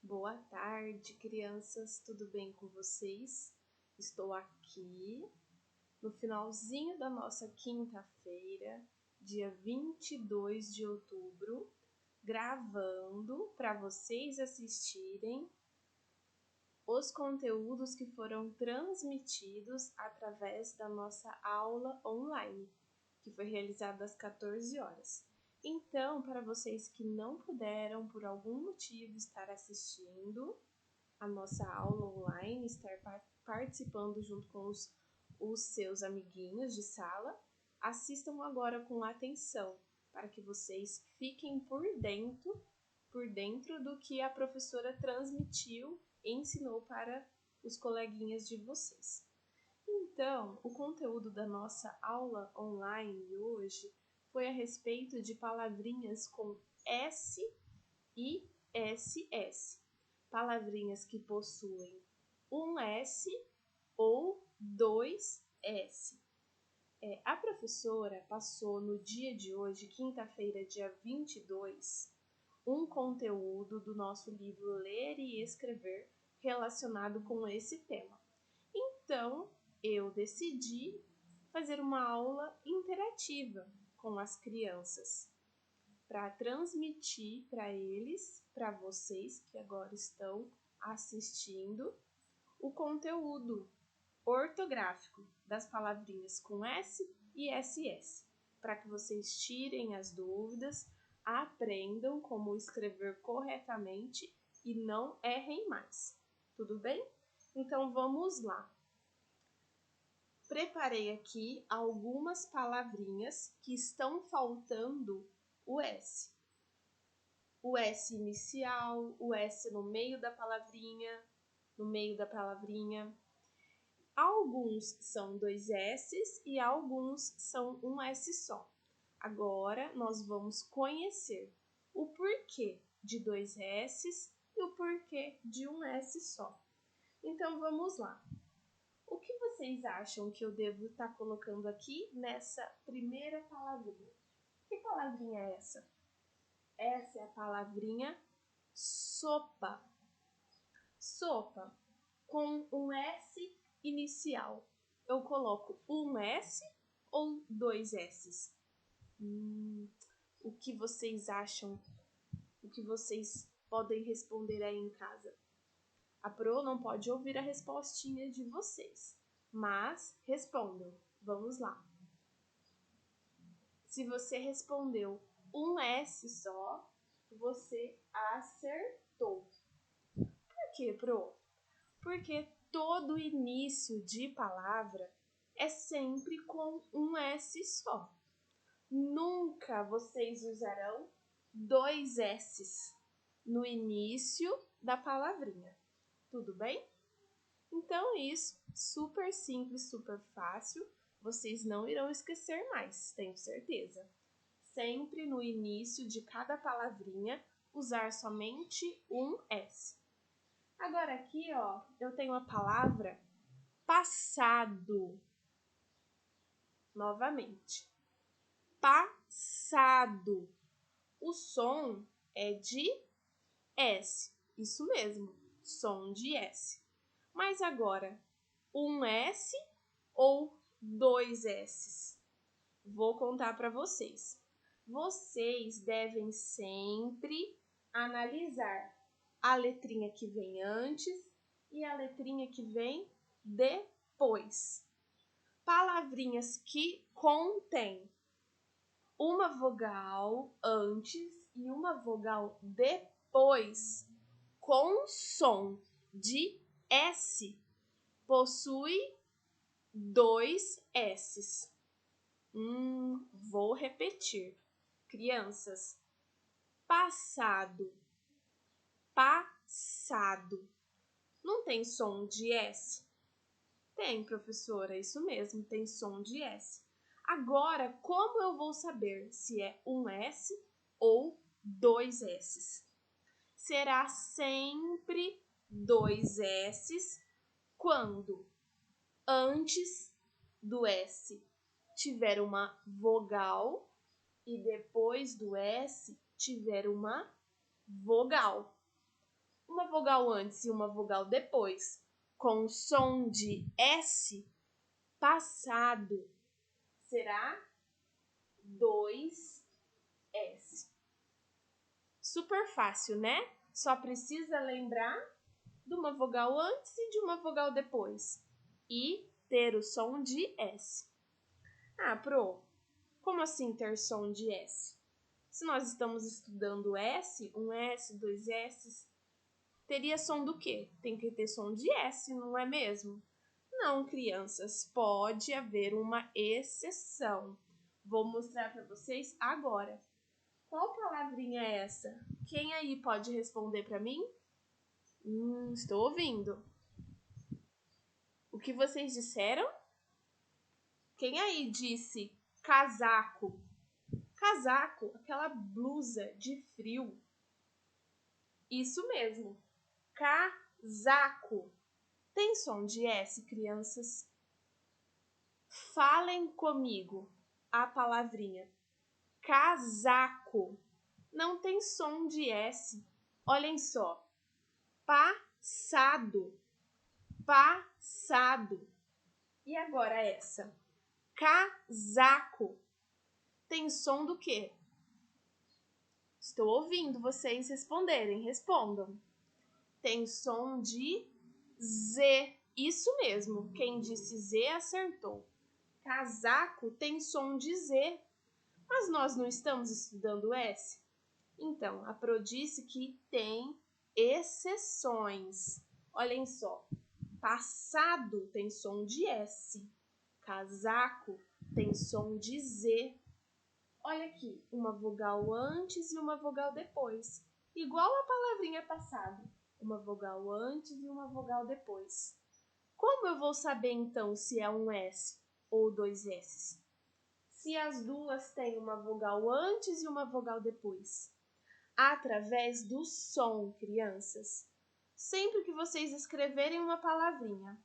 Boa tarde, crianças, tudo bem com vocês? Estou aqui no finalzinho da nossa quinta-feira, dia 22 de outubro, gravando para vocês assistirem os conteúdos que foram transmitidos através da nossa aula online, que foi realizada às 14 horas. Então, para vocês que não puderam, por algum motivo, estar assistindo a nossa aula online, estar participando junto com os seus amiguinhos de sala, assistam agora com atenção, para que vocês fiquem por dentro do que a professora transmitiu e ensinou para os coleguinhas de vocês. Então, o conteúdo da nossa aula online hoje foi a respeito de palavrinhas com S e SS. Palavrinhas que possuem um S ou dois S. A professora passou no dia de hoje, quinta-feira, dia 22, um conteúdo do nosso livro Ler e Escrever relacionado com esse tema. Então, eu decidi fazer uma aula interativa com as crianças para transmitir para eles, para vocês que agora estão assistindo, o conteúdo ortográfico das palavrinhas com S e SS, para que vocês tirem as dúvidas, aprendam como escrever corretamente e não errem mais. Tudo bem? Então vamos lá. Preparei aqui algumas palavrinhas que estão faltando o S. O S inicial, o S no meio da palavrinha, Alguns são dois S's e alguns são um S só. Agora nós vamos conhecer o porquê de dois S's e o porquê de um S só. Então vamos lá. O que vocês acham que eu devo estar colocando aqui nessa primeira palavrinha? Que palavrinha é essa? Essa é a palavrinha sopa. Sopa, com um S inicial. Eu coloco um S ou dois S's? O que vocês acham? O que vocês podem responder aí em casa? A Pro não pode ouvir a respostinha de vocês, mas respondam. Vamos lá. Se você respondeu um S só, você acertou. Por quê, Pro? Porque todo início de palavra é sempre com um S só. Nunca vocês usarão dois S's no início da palavrinha. Tudo bem? Então, isso, super simples, super fácil, vocês não irão esquecer mais, tenho certeza. Sempre no início de cada palavrinha, usar somente um S. Agora aqui, ó, eu tenho a palavra passado. Novamente. Passado. O som é de S. Isso mesmo, som de S. Mas agora, um S ou dois S's? Vou contar para vocês. Vocês devem sempre analisar a letrinha que vem antes e a letrinha que vem depois. Palavrinhas que contêm uma vogal antes e uma vogal depois com som de S possui dois S's. Vou repetir. Crianças, passado, passado. Não tem som de S? Tem, professora, isso mesmo, tem som de S. Agora, como eu vou saber se é um S ou dois S's? Será sempre dois S's quando antes do S tiver uma vogal e depois do S tiver uma vogal. uma vogal antes e uma vogal depois, com som de S passado, será 2S. Super fácil, né? Só precisa lembrar de uma vogal antes e de uma vogal depois. E ter o som de S. Ah, Pro, como assim ter som de S? Se nós estamos estudando S, um S, dois S, teria som do quê? Tem que ter som de S, não é mesmo? Não, crianças, pode haver uma exceção. Vou mostrar para vocês agora. Qual palavrinha é essa? Quem aí pode responder para mim? Estou ouvindo. O que vocês disseram? Quem aí disse casaco? Casaco, aquela blusa de frio. Isso mesmo, casaco. Tem som de S, crianças? Falem comigo a palavrinha casaco. Não tem som de S. Olhem só. Passado. Passado. E agora essa? Casaco. Tem som do quê? Estou ouvindo vocês responderem. Respondam. Tem som de Z. Isso mesmo. Quem disse Z acertou. Casaco tem som de Z. Mas nós não estamos estudando S? Então, a Pro disse que tem exceções. Olhem só. Passado tem som de S. Casaco tem som de Z. Olha aqui, uma vogal antes e uma vogal depois. Igual a palavrinha passado. Uma vogal antes e uma vogal depois. Como eu vou saber então se é um S ou dois S? Se as duas têm uma vogal antes e uma vogal depois. Através do som, crianças. Sempre que vocês escreverem uma palavrinha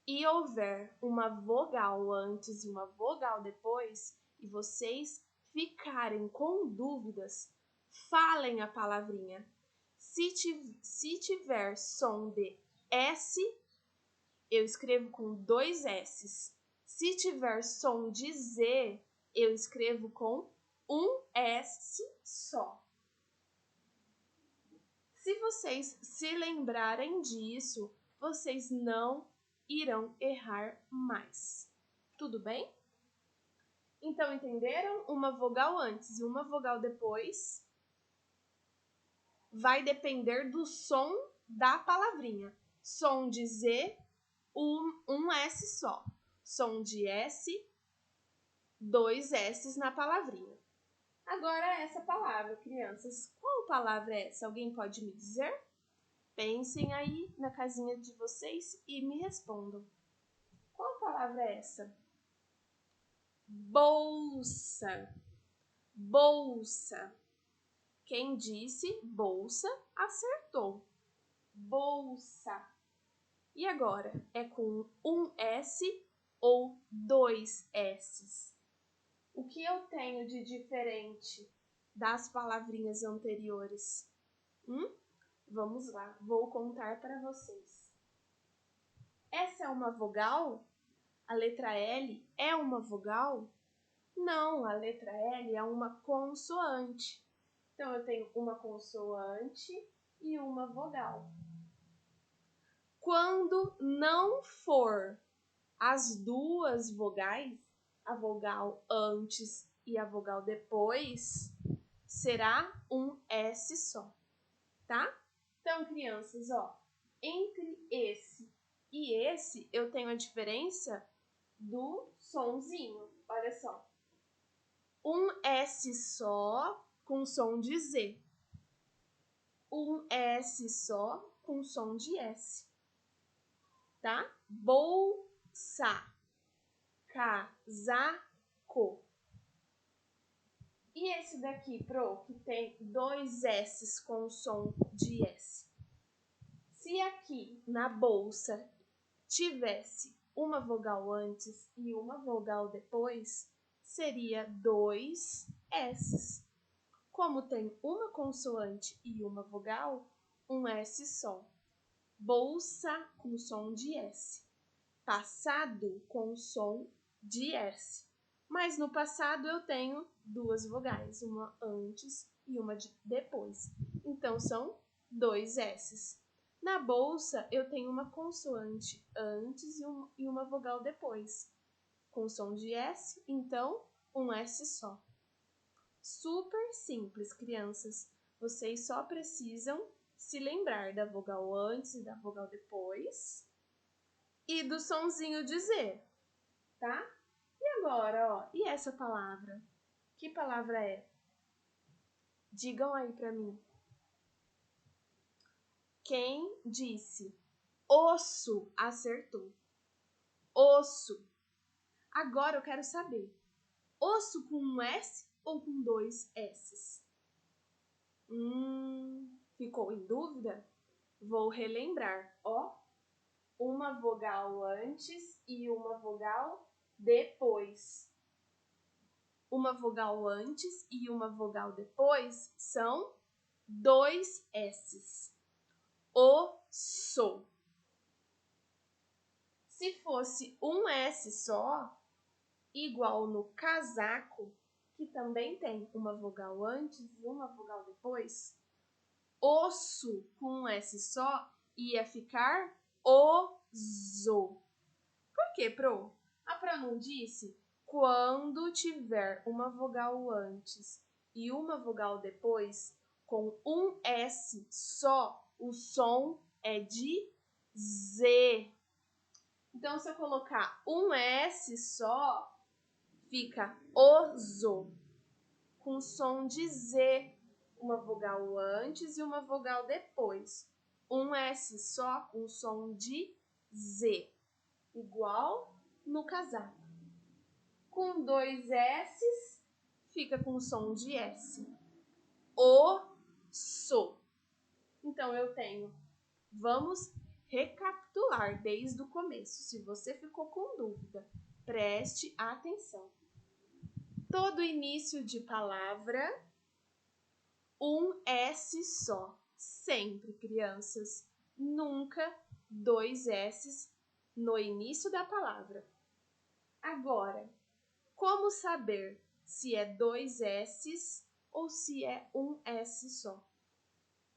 e houver uma vogal antes e uma vogal depois, e vocês ficarem com dúvidas, falem a palavrinha. Se tiver som de S, eu escrevo com dois S's. Se tiver som de Z, eu escrevo com um S só. Se vocês se lembrarem disso, vocês não irão errar mais. Tudo bem? Então, entenderam? Uma vogal antes e uma vogal depois vai depender do som da palavrinha. Som de Z, um S só. Som de S, dois S's na palavrinha. Agora, essa palavra, crianças. Qual palavra é essa? Alguém pode me dizer? Pensem aí na casinha de vocês e me respondam. Qual palavra é essa? Bolsa. Bolsa. Quem disse bolsa acertou. Bolsa. E agora? É com um S ou dois S's? O que eu tenho de diferente das palavrinhas anteriores? Vamos lá, vou contar para vocês. Essa é uma vogal? A letra L é uma vogal? Não, a letra L é uma consoante. Então, eu tenho uma consoante e uma vogal. Quando não for as duas vogais, a vogal antes e a vogal depois, será um S só, tá? Então, crianças, ó, entre esse e esse, eu tenho a diferença do sonzinho. Olha só. Um S só com som de Z. Um S só com som de S. Tá? Bolsa. Casaco. E esse daqui, Pro, que tem dois S's com som de S. Se aqui na bolsa tivesse uma vogal antes e uma vogal depois, seria dois S's. Como tem uma consoante e uma vogal, um S só. Bolsa com som de S. Passado com som de S. Mas no passado eu tenho duas vogais, uma antes e uma depois. Então são dois S's. Na bolsa eu tenho uma consoante antes e uma vogal depois. Com som de S, então um S só. Super simples, crianças. Vocês só precisam se lembrar da vogal antes e da vogal depois e do sonzinho de Z, tá? E agora, ó, e essa palavra? Que palavra é? Digam aí pra mim. Quem disse osso acertou. Osso. Agora eu quero saber, osso com um S ou com dois S's? Ficou em dúvida? Vou relembrar, ó. Uma vogal antes e uma vogal depois. Uma vogal antes e uma vogal depois são dois S's. Osso. Se fosse um S só, igual no casaco, que também tem uma vogal antes e uma vogal depois, osso com um S só ia ficar oso. Por quê, Pro? A Pro não disse? Quando tiver uma vogal antes e uma vogal depois, com um S só, o som é de Z. Então, se eu colocar um S só, fica oso, com som de Z, uma vogal antes e uma vogal depois. Um S só com som de Z, igual no casaco. Com dois S's, fica com som de S. Osso. Então, eu tenho... Vamos recapitular desde o começo. Se você ficou com dúvida, preste atenção. Todo início de palavra, um S só. Sempre, crianças. Nunca dois S's no início da palavra. Agora, como saber se é dois S's ou se é um S só?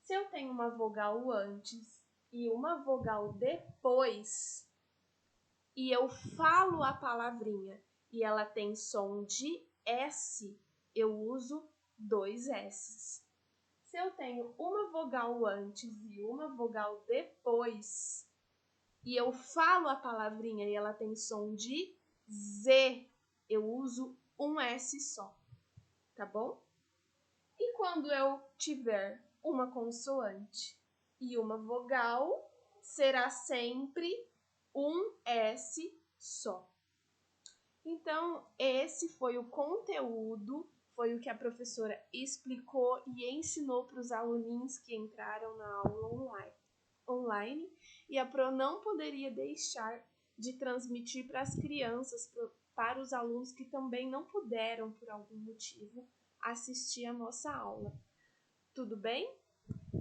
Se eu tenho uma vogal antes e uma vogal depois, e eu falo a palavrinha e ela tem som de S, eu uso dois S's. Se eu tenho uma vogal antes e uma vogal depois, e eu falo a palavrinha e ela tem som de Z, eu uso um S só, tá bom? E quando eu tiver uma consoante e uma vogal, será sempre um S só. Então, esse foi o conteúdo, foi o que a professora explicou e ensinou para os aluninhos que entraram na aula online. E a Pro não poderia deixar de transmitir para as crianças, para os alunos que também não puderam, por algum motivo, assistir a nossa aula. Tudo bem?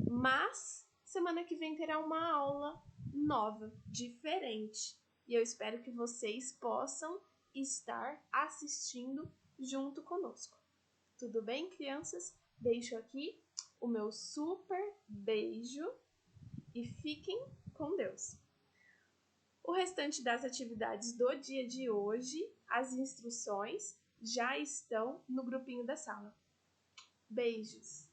Mas semana que vem terá uma aula nova, diferente. E eu espero que vocês possam estar assistindo junto conosco. Tudo bem, crianças? Deixo aqui o meu super beijo e fiquem com Deus. O restante das atividades do dia de hoje, as instruções já estão no grupinho da sala. Beijos!